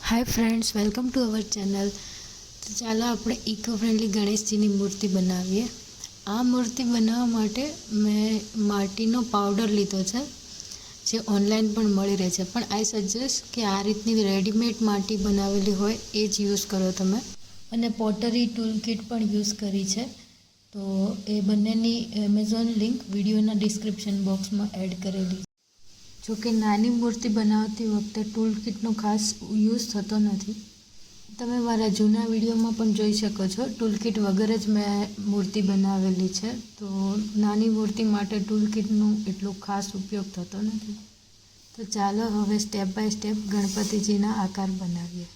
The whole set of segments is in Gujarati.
Hi friends, welcome to our channel. તો ચાલો આપણે ઇકો ફ્રેન્ડલી ગણેશજીની મૂર્તિ બનાવીએ. આ મૂર્તિ બનાવવા માટે મેં માટીનો પાવડર લીધો છે, જે ઓનલાઈન પણ મળી રહે છે. પણ આઈ સજેસ્ટ કે આ રીતની રેડીમેડ માટી બનાવેલી હોય એ જ યુઝ કરો તમે. અને પોટરી ટૂલ કિટ પણ યુઝ કરી છે. તો એ બંનેની એમેઝોન લિંક વિડીયોના ડિસ્ક્રિપ્શન બોક્સમાં એડ કરેલી. જોકે નાની મૂર્તિ બનાવતી વખતે ટૂલ કિટનો ખાસ યુઝ થતો નથી. તમે મારા જૂના વિડીયોમાં પણ જોઈ શકો છો, ટૂલ કિટ વગર જ મેં મૂર્તિ બનાવેલી છે. તો નાની મૂર્તિ માટે ટૂલ કિટનો એટલો ખાસ ઉપયોગ થતો નથી. તો ચાલો હવે સ્ટેપ બાય સ્ટેપ ગણપતિજીના આકાર બનાવીએ.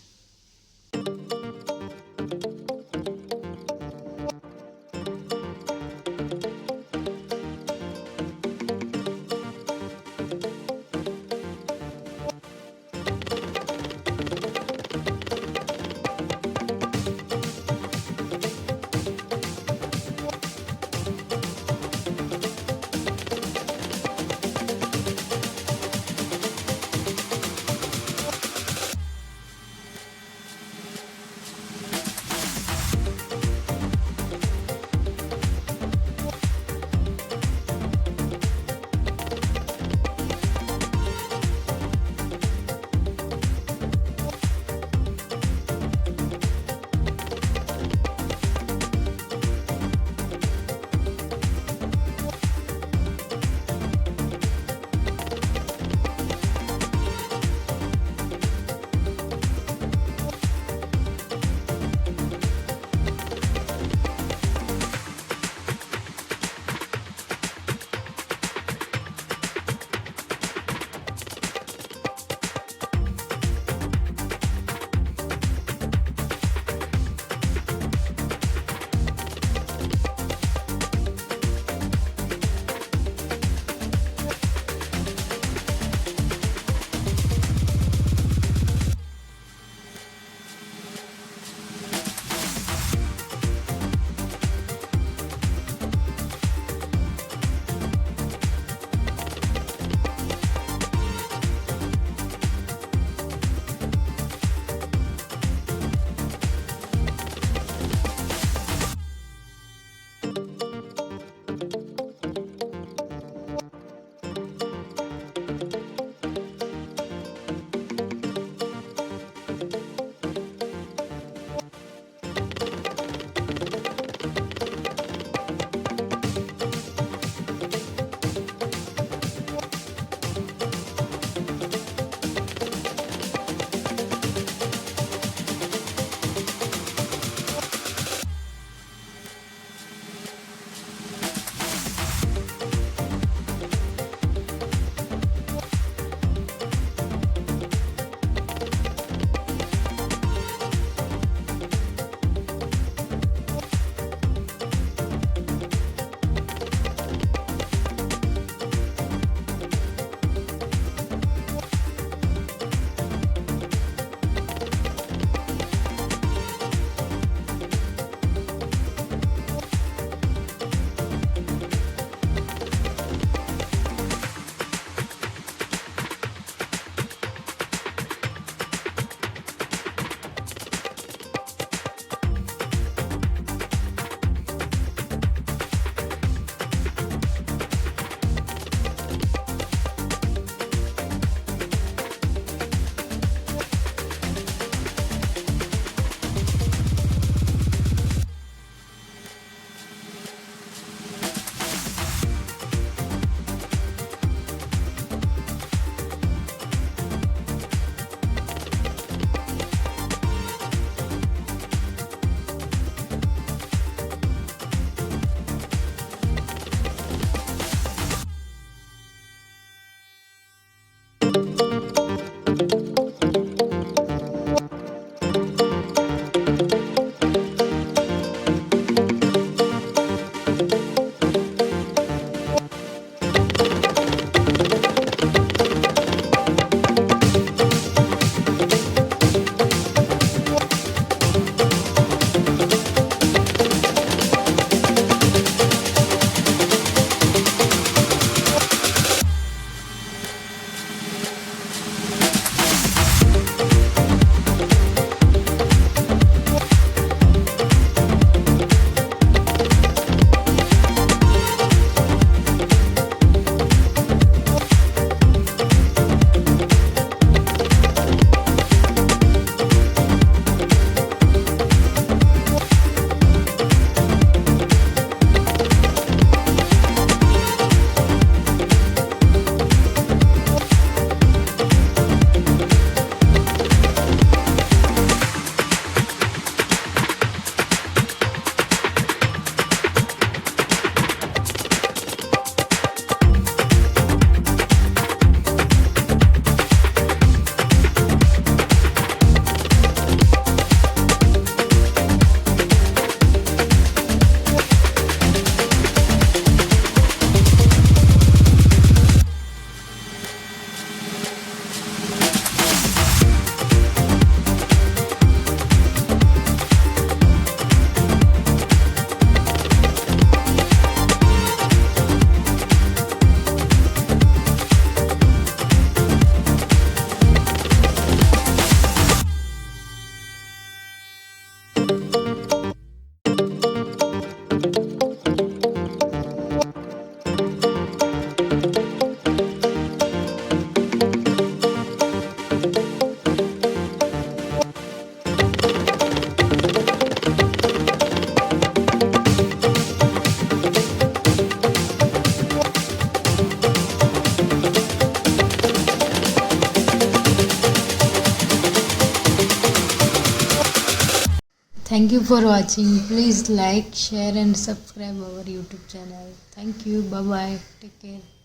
Thank you for watching. Please like, share and subscribe our YouTube channel. Thank you. Bye bye. Take care.